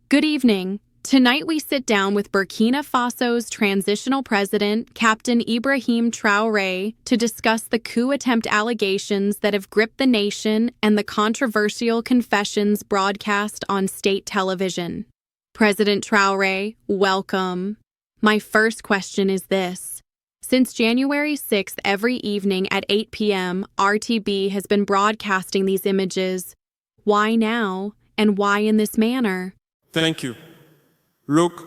Good evening. Tonight we sit down with Burkina Faso's transitional president, Captain Ibrahim Traoré, to discuss the coup attempt allegations that have gripped the nation and the controversial confessions broadcast on state television. President Traoré, welcome. My first question is this. Since January 6th, every evening at 8 p.m., RTB has been broadcasting these images. Why now, and why in this manner? Thank you. Look,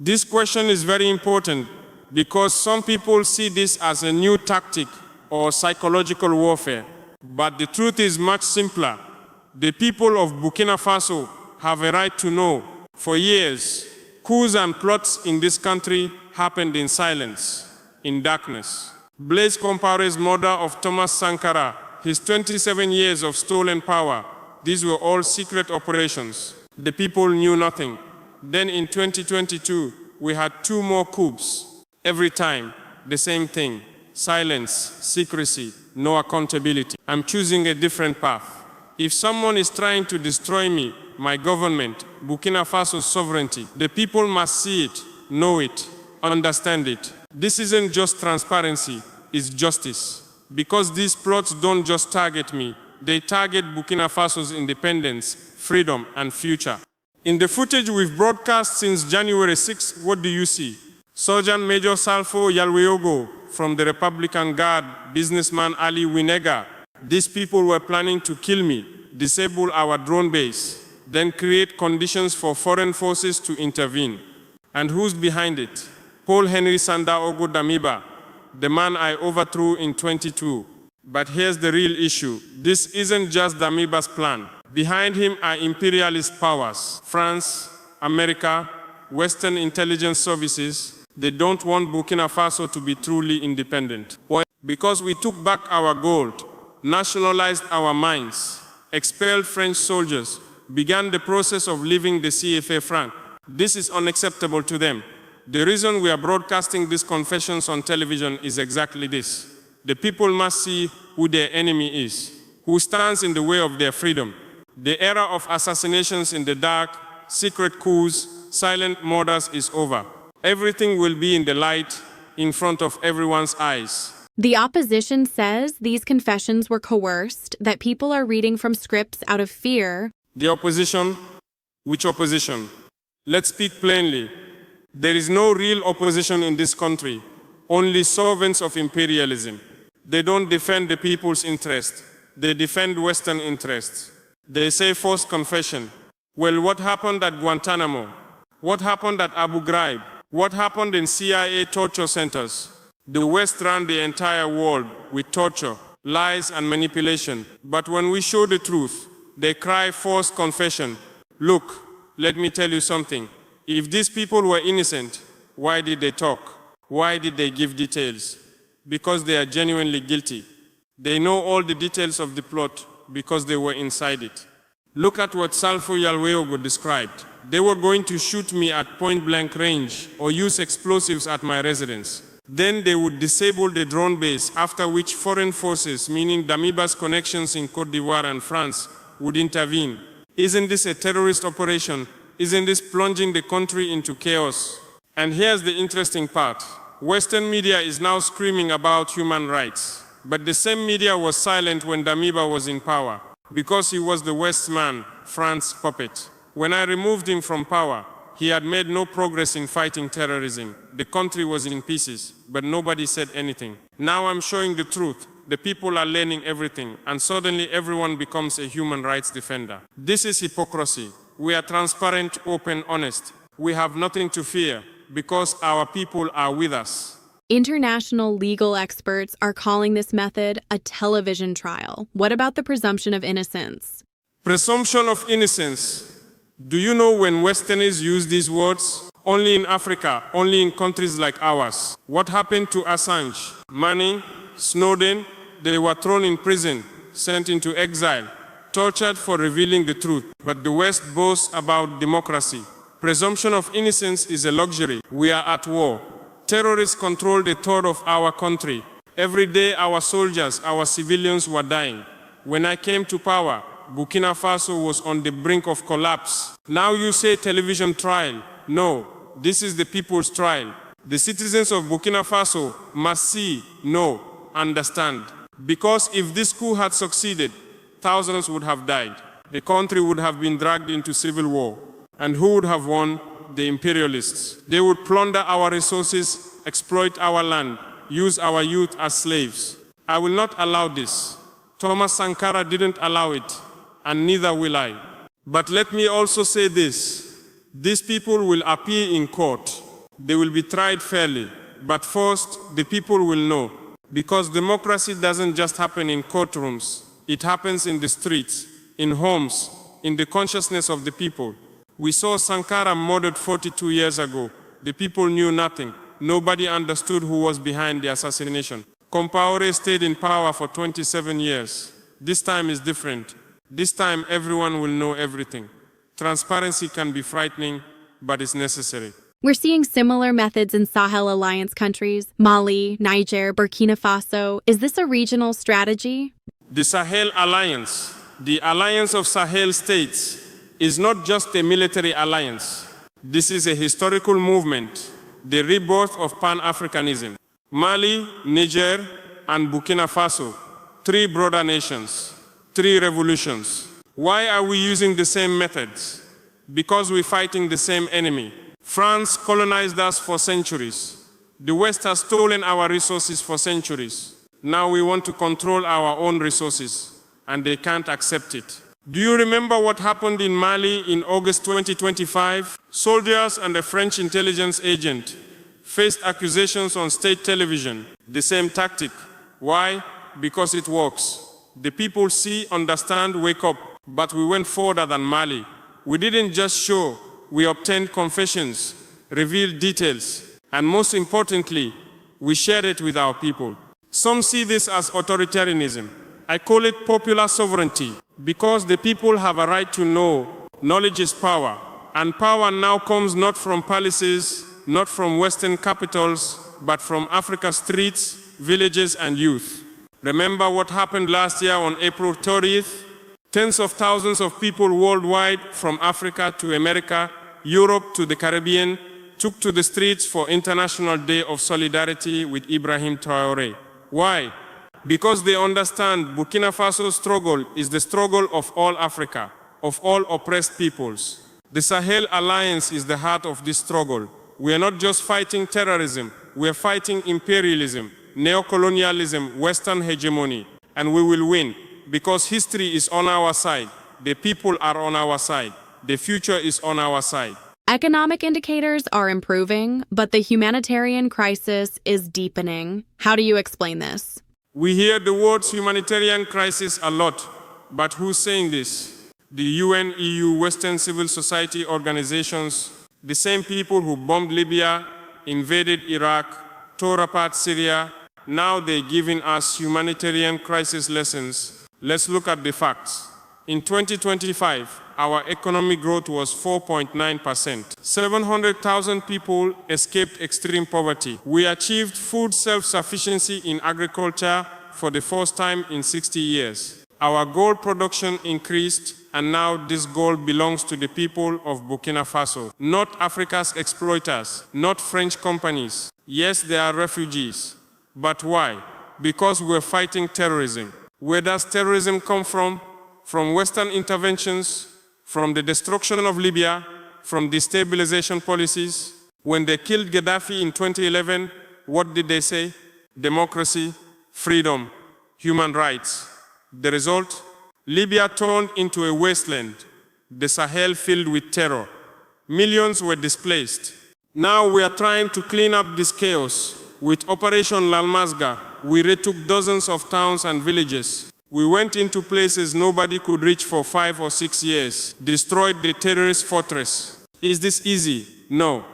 this question is very important because some people see this as a new tactic or psychological warfare. But the truth is much simpler. The people of Burkina Faso have a right to know. For years, coups and plots in this country happened in silence, in darkness. Blaise Compaoré's murder of Thomas Sankara, his 27 years of stolen power, these were all secret operations. The people knew nothing. Then in 2022, we had 2 more coups. Every time, the same thing. Silence, secrecy, no accountability. I'm choosing a different path. If someone is trying to destroy me, my government, Burkina Faso's sovereignty, the people must see it, know it, understand it. This isn't just transparency, it's justice. Because these plots don't just target me, they target Burkina Faso's independence, freedom, and future. In the footage we've broadcast since January 6, what do you see? Sergeant Major Salfo Yalweogo from the Republican Guard, businessman Ali Winega. These people were planning to kill me, disable our drone base, then create conditions for foreign forces to intervene. And who's behind it? Paul Henry Sandaogo Damiba, the man I overthrew in 22. But here's the real issue. This isn't just Damiba's plan. Behind him are imperialist powers. France, America, Western intelligence services. They don't want Burkina Faso to be truly independent. Why? Because we took back our gold, nationalized our mines, expelled French soldiers, began the process of leaving the CFA franc. This is unacceptable to them. The reason we are broadcasting these confessions on television is exactly this. The people must see who their enemy is, who stands in the way of their freedom. The era of assassinations in the dark, secret coups, silent murders is over. Everything will be in the light, in front of everyone's eyes. The opposition says these confessions were coerced, that people are reading from scripts out of fear. The opposition? Which opposition? Let's speak plainly. There is no real opposition in this country, only servants of imperialism. They don't defend the people's interest. They defend Western interests. They say forced confession. Well, what happened at Guantanamo? What happened at Abu Ghraib? What happened in CIA torture centers? The West ran the entire world with torture, lies, and manipulation. But when we show the truth, they cry forced confession. Look, let me tell you something. If these people were innocent, why did they talk? Why did they give details? Because they are genuinely guilty. They know all the details of the plot because they were inside it. Look at what Salfo Yalweogo described. They were going to shoot me at point-blank range or use explosives at my residence. Then they would disable the drone base, after which foreign forces, meaning Damiba's connections in Côte d'Ivoire and France, would intervene. Isn't this a terrorist operation? Isn't this plunging the country into chaos? And here's the interesting part. Western media is now screaming about human rights. But the same media was silent when Damiba was in power, because he was the West man, France's puppet. When I removed him from power, he had made no progress in fighting terrorism. The country was in pieces, but nobody said anything. Now I'm showing the truth. The people are learning everything, and suddenly everyone becomes a human rights defender. This is hypocrisy. We are transparent, open, honest. We have nothing to fear, because our people are with us. International legal experts are calling this method a television trial. What about the presumption of innocence? Presumption of innocence. Do you know when Westerners use these words? Only in Africa, only in countries like ours. What happened to Assange, Manning, Snowden? They were thrown in prison, sent into exile, tortured for revealing the truth. But the West boasts about democracy. Presumption of innocence is a luxury. We are at war. Terrorists control the third of our country. Every day our soldiers, our civilians were dying. When I came to power, Burkina Faso was on the brink of collapse. Now you say television trial. No, this is the people's trial. The citizens of Burkina Faso must see, know, understand. Because if this coup had succeeded, thousands would have died. The country would have been dragged into civil war. And who would have won? The imperialists. They would plunder our resources, exploit our land, use our youth as slaves. I will not allow this. Thomas Sankara didn't allow it, and neither will I. But let me also say this. These people will appear in court. They will be tried fairly. But first, the people will know. Because democracy doesn't just happen in courtrooms. It happens in the streets, in homes, in the consciousness of the people. We saw Sankara murdered 42 years ago. The people knew nothing. Nobody understood who was behind the assassination. Traoré stayed in power for 27 years. This time is different. This time everyone will know everything. Transparency can be frightening, but it's necessary. We're seeing similar methods in Sahel alliance countries, Mali, Niger, Burkina Faso. Is this a regional strategy? The Sahel Alliance, the alliance of Sahel states, is not just a military alliance. This is a historical movement, the rebirth of Pan-Africanism. Mali, Niger, and Burkina Faso, three brother nations, three revolutions. Why are we using the same methods? Because we're fighting the same enemy. France colonized us for centuries. The West has stolen our resources for centuries. Now we want to control our own resources, and they can't accept it. Do you remember what happened in Mali in August 2025? Soldiers and a French intelligence agent faced accusations on state television. The same tactic. Why? Because it works. The people see, understand, wake up. But we went further than Mali. We didn't just show, we obtained confessions, revealed details, and most importantly, we shared it with our people. Some see this as authoritarianism. I call it popular sovereignty, because the people have a right to know. Knowledge is power, and power now comes not from palaces, not from Western capitals, but from Africa's streets, villages, and youth. Remember what happened last year on April 30th? Tens of thousands of people worldwide, from Africa to America, Europe to the Caribbean, took to the streets for International Day of Solidarity with Ibrahim Traoré. Why? Because they understand Burkina Faso's struggle is the struggle of all Africa, of all oppressed peoples. The Sahel Alliance is the heart of this struggle. We are not just fighting terrorism, we are fighting imperialism, neocolonialism, Western hegemony, and we will win. Because history is on our side, the people are on our side, the future is on our side. Economic indicators are improving, but the humanitarian crisis is deepening. How do you explain this? We hear the words humanitarian crisis a lot, but who's saying this? The UN, EU, Western civil society organizations, the same people who bombed Libya, invaded Iraq, tore apart Syria, now they're giving us humanitarian crisis lessons. Let's look at the facts. In 2025, our economic growth was 4.9%. 700,000 people escaped extreme poverty. We achieved food self-sufficiency in agriculture for the first time in 60 years. Our gold production increased, and now this gold belongs to the people of Burkina Faso, not Africa's exploiters, not French companies. Yes, they are refugees. But why? Because we're fighting terrorism. Where does terrorism come from? From Western interventions, from the destruction of Libya, from destabilization policies. When they killed Gaddafi in 2011, what did they say? Democracy, freedom, human rights. The result? Libya turned into a wasteland, the Sahel filled with terror. Millions were displaced. Now we are trying to clean up this chaos. With Operation Lalmazga, we retook dozens of towns and villages. We went into places nobody could reach for 5 or 6 years, destroyed the terrorist fortress. Is this easy? No.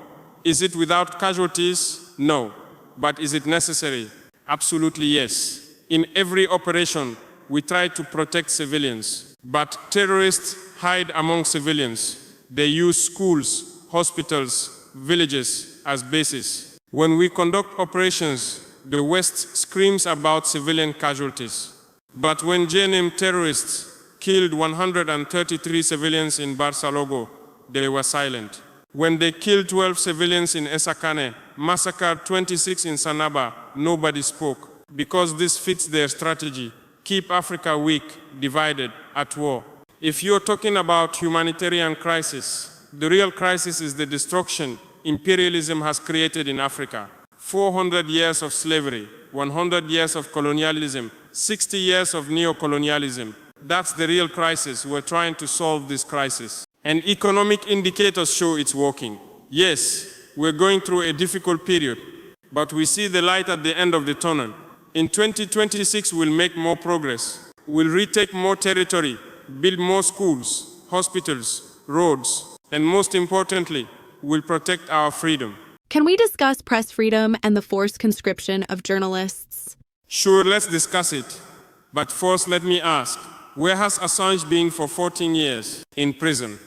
Is it without casualties? No. But is it necessary? Absolutely yes. In every operation, we try to protect civilians. But terrorists hide among civilians. They use schools, hospitals, villages as bases. When we conduct operations, the West screams about civilian casualties. But when JNM terrorists killed 133 civilians in Barcelona, they were silent. When they killed 12 civilians in Esakane, massacred 26 in Sanaba, nobody spoke. Because this fits their strategy. Keep Africa weak, divided, at war. If you're talking about humanitarian crisis, the real crisis is the destruction imperialism has created in Africa. 400 years of slavery, 100 years of colonialism, 60 years of neo-colonialism. That's the real crisis. We're trying to solve this crisis. And economic indicators show it's working. Yes, we're going through a difficult period, but we see the light at the end of the tunnel. In 2026, we'll make more progress. We'll retake more territory, build more schools, hospitals, roads, and most importantly, we'll protect our freedom. Can we discuss press freedom and the forced conscription of journalists? Sure, let's discuss it. But first, let me ask, where has Assange been for 14 years? In prison.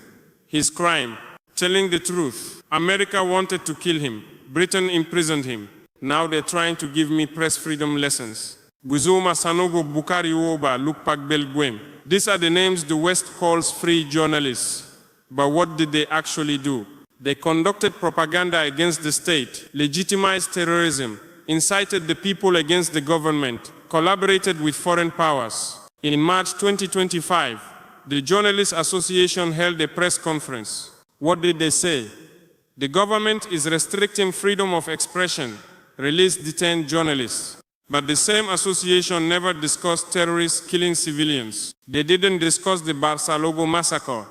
His crime, telling the truth. America wanted to kill him. Britain imprisoned him. Now they're trying to give me press freedom lessons. Buzuma Sanogo Bukari Woba Lukpak Belguem. These are the names the West calls free journalists. But what did they actually do? They conducted propaganda against the state, legitimized terrorism, incited the people against the government, collaborated with foreign powers. In March 2025, the Journalists Association held a press conference. What did they say? The government is restricting freedom of expression, release detained journalists. But the same association never discussed terrorists killing civilians. They didn't discuss the Barcelona massacre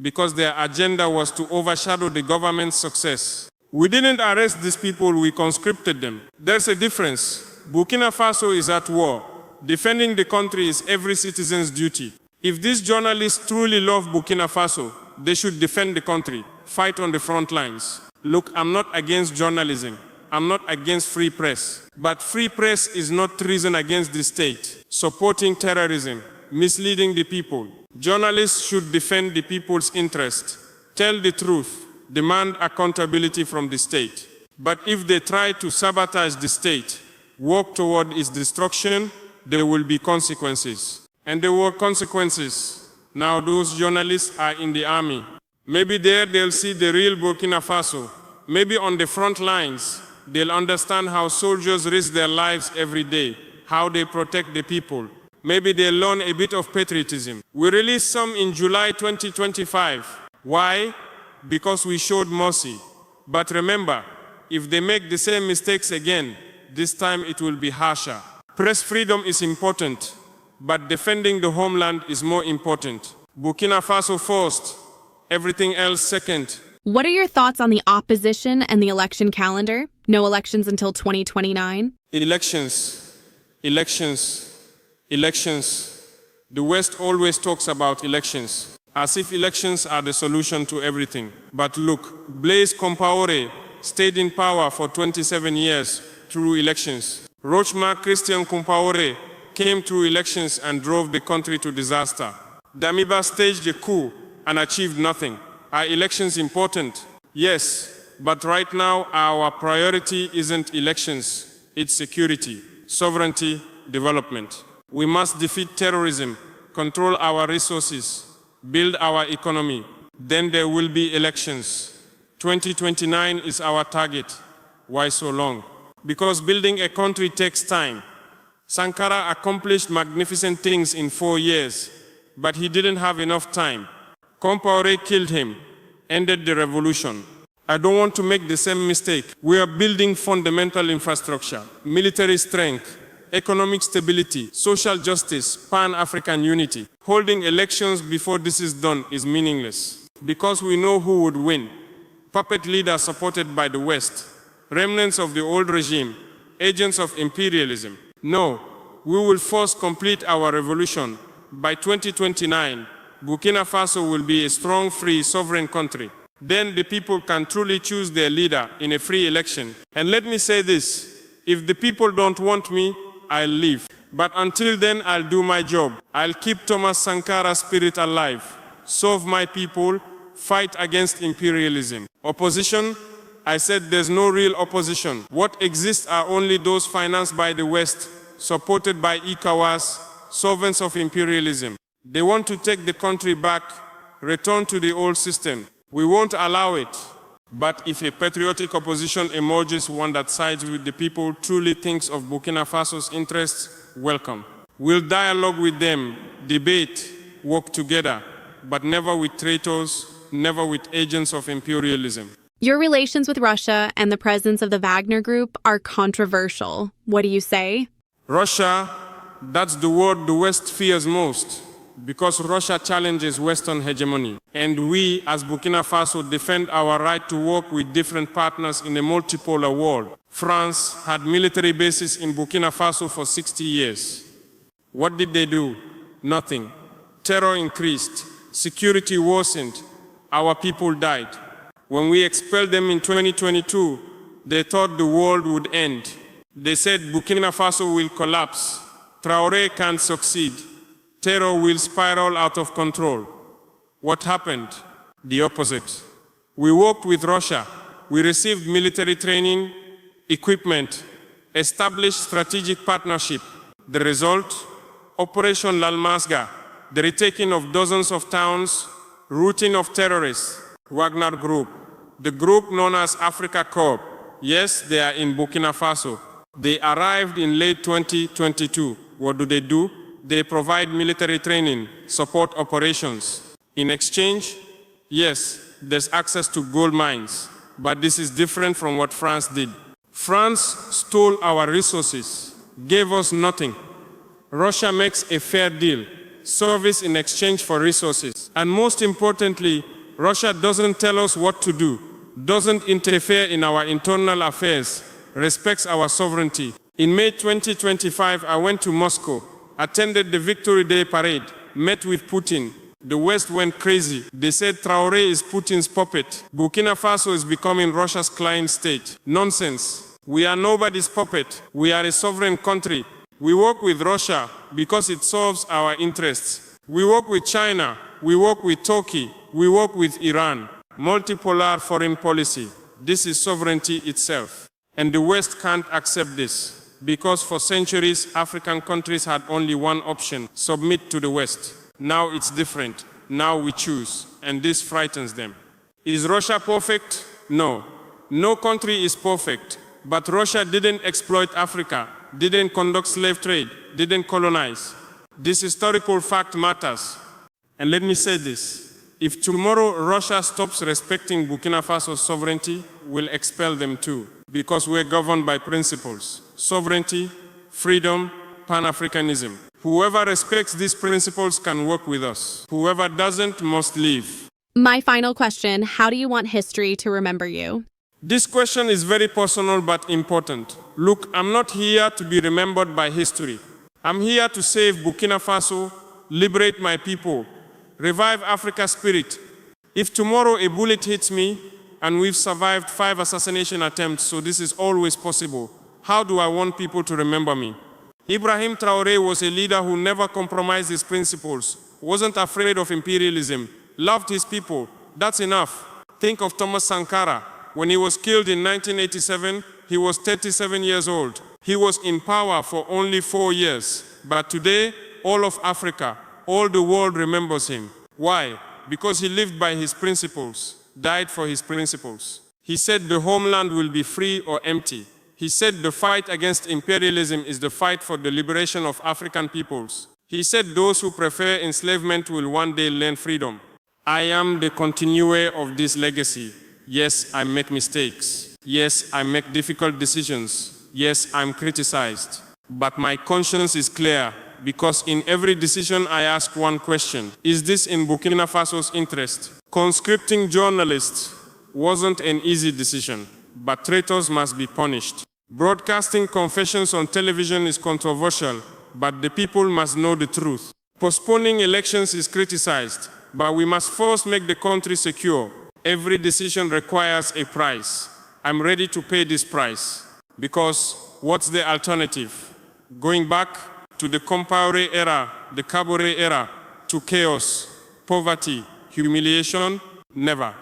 because their agenda was to overshadow the government's success. We didn't arrest these people, we conscripted them. There's a difference. Burkina Faso is at war. Defending the country is every citizen's duty. If these journalists truly love Burkina Faso, they should defend the country, fight on the front lines. Look, I'm not against journalism. I'm not against free press. But free press is not treason against the state, supporting terrorism, misleading the people. Journalists should defend the people's interest, tell the truth, demand accountability from the state. But if they try to sabotage the state, work toward its destruction, there will be consequences. And there were consequences. Now those journalists are in the army. Maybe there they'll see the real Burkina Faso. Maybe on the front lines, they'll understand how soldiers risk their lives every day, how they protect the people. Maybe they'll learn a bit of patriotism. We released some in July 2025. Why? Because we showed mercy. But remember, if they make the same mistakes again, this time it will be harsher. Press freedom is important, but defending the homeland is more important. Burkina Faso first, everything else second. What are your thoughts on the opposition and the election calendar? No elections until 2029? Elections. The West always talks about elections, as if elections are the solution to everything. But look, Blaise Compaoré stayed in power for 27 years through elections. Rochemar Christian Compaoré came through elections and drove the country to disaster. Damiba staged a coup and achieved nothing. Are elections important? Yes, but right now our priority isn't elections, it's security, sovereignty, development. We must defeat terrorism, control our resources, build our economy. Then there will be elections. 2029 is our target. Why so long? Because building a country takes time. Sankara accomplished magnificent things in 4 years, but he didn't have enough time. Compaoré killed him, ended the revolution. I don't want to make the same mistake. We are building fundamental infrastructure, military strength, economic stability, social justice, pan-African unity. Holding elections before this is done is meaningless, because we know who would win. Puppet leaders supported by the West, remnants of the old regime, agents of imperialism. No, we will first complete our revolution. By 2029, Burkina Faso will be a strong, free, sovereign country. Then the people can truly choose their leader in a free election. And let me say this, if the people don't want me, I'll leave. But until then, I'll do my job. I'll keep Thomas Sankara's spirit alive, serve my people, fight against imperialism. Opposition? I said there's no real opposition. What exists are only those financed by the West, supported by ECOWAS, servants of imperialism. They want to take the country back, return to the old system. We won't allow it. But if a patriotic opposition emerges, one that sides with the people, truly thinks of Burkina Faso's interests, welcome. We'll dialogue with them, debate, work together, but never with traitors, never with agents of imperialism. Your relations with Russia and the presence of the Wagner Group are controversial. What do you say? Russia, that's the word the West fears most, because Russia challenges Western hegemony. And we, as Burkina Faso, defend our right to work with different partners in a multipolar world. France had military bases in Burkina Faso for 60 years. What did they do? Nothing. Terror increased, security worsened, our people died. When we expelled them in 2022, they thought the world would end. They said Burkina Faso will collapse, Traore can't succeed, terror will spiral out of control. What happened? The opposite. We worked with Russia, we received military training, equipment, established strategic partnership. The result? Operation Lalmasga, the retaking of dozens of towns, routing of terrorists, Wagner Group, the group known as Africa Corps. Yes, they are in Burkina Faso. They arrived in late 2022. What do? They provide military training, support operations. In exchange, yes, there's access to gold mines, but this is different from what France did. France stole our resources, gave us nothing. Russia makes a fair deal, service in exchange for resources. And most importantly, Russia doesn't tell us what to do, doesn't interfere in our internal affairs, respects our sovereignty. In May 2025, I went to Moscow, attended the Victory Day parade, met with Putin. The West went crazy. They said Traore is Putin's puppet. Burkina Faso is becoming Russia's client state. Nonsense. We are nobody's puppet. We are a sovereign country. We work with Russia because it serves our interests. We work with China. We work with Turkey. We work with Iran. Multipolar foreign policy. This is sovereignty itself. And the West can't accept this, because for centuries, African countries had only one option: submit to the West. Now it's different. Now we choose, and this frightens them. Is Russia perfect? No. No country is perfect, but Russia didn't exploit Africa, didn't conduct slave trade, didn't colonize. This historical fact matters. And let me say this. If tomorrow Russia stops respecting Burkina Faso's sovereignty, we'll expel them too, because we're governed by principles: sovereignty, freedom, Pan-Africanism. Whoever respects these principles can work with us. Whoever doesn't must leave. My final question, how do you want history to remember you? This question is very personal but important. Look, I'm not here to be remembered by history. I'm here to save Burkina Faso, liberate my people, revive Africa's spirit. If tomorrow a bullet hits me, and we've survived 5 assassination attempts, so this is always possible, how do I want people to remember me? Ibrahim Traoré was a leader who never compromised his principles, wasn't afraid of imperialism, loved his people. That's enough. Think of Thomas Sankara. When he was killed in 1987, he was 37 years old. He was in power for only 4 years. But today, all of Africa, all the world remembers him. Why? Because he lived by his principles, died for his principles. He said the homeland will be free or empty. He said the fight against imperialism is the fight for the liberation of African peoples. He said those who prefer enslavement will one day learn freedom. I am the continuer of this legacy. Yes, I make mistakes. Yes, I make difficult decisions. Yes, I'm criticized. But my conscience is clear, because in every decision I ask one question: is this in Burkina Faso's interest? Conscripting journalists wasn't an easy decision, but traitors must be punished. Broadcasting confessions on television is controversial, but the people must know the truth. Postponing elections is criticized, but we must first make the country secure. Every decision requires a price. I'm ready to pay this price, because what's the alternative? Going back to the Compaoré era, the Caboret era, to chaos, poverty, humiliation? Never.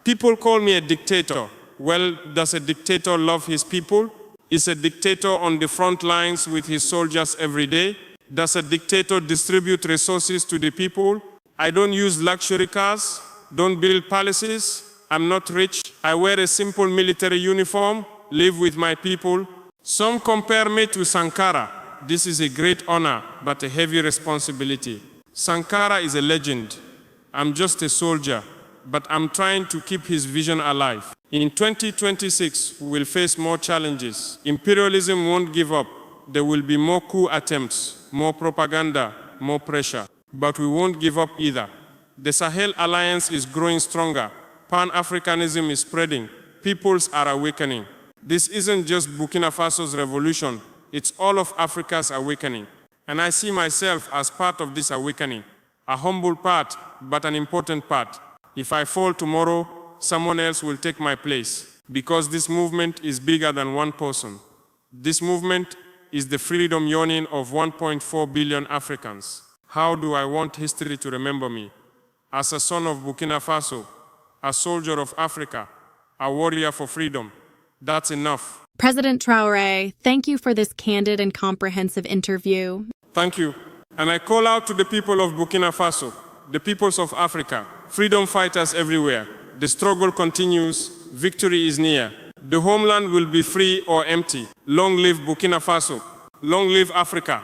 People call me a dictator. Well, does a dictator love his people? Is a dictator on the front lines with his soldiers every day? Does a dictator distribute resources to the people? I don't use luxury cars, don't build palaces, I'm not rich. I wear a simple military uniform, live with my people. Some compare me to Sankara. This is a great honor, but a heavy responsibility. Sankara is a legend. I'm just a soldier, but I'm trying to keep his vision alive. In 2026, we will face more challenges. Imperialism won't give up. There will be more coup attempts, more propaganda, more pressure. But we won't give up either. The Sahel alliance is growing stronger. Pan-Africanism is spreading. Peoples are awakening. This isn't just Burkina Faso's revolution. It's all of Africa's awakening. And I see myself as part of this awakening. A humble part, but an important part. If I fall tomorrow, someone else will take my place. Because this movement is bigger than one person. This movement is the freedom yearning of 1.4 billion Africans. How do I want history to remember me? As a son of Burkina Faso, a soldier of Africa, a warrior for freedom. That's enough. President Traoré, thank you for this candid and comprehensive interview. Thank you. And I call out to the people of Burkina Faso, the peoples of Africa, freedom fighters everywhere. The struggle continues. Victory is near. The homeland will be free or empty. Long live Burkina Faso. Long live Africa.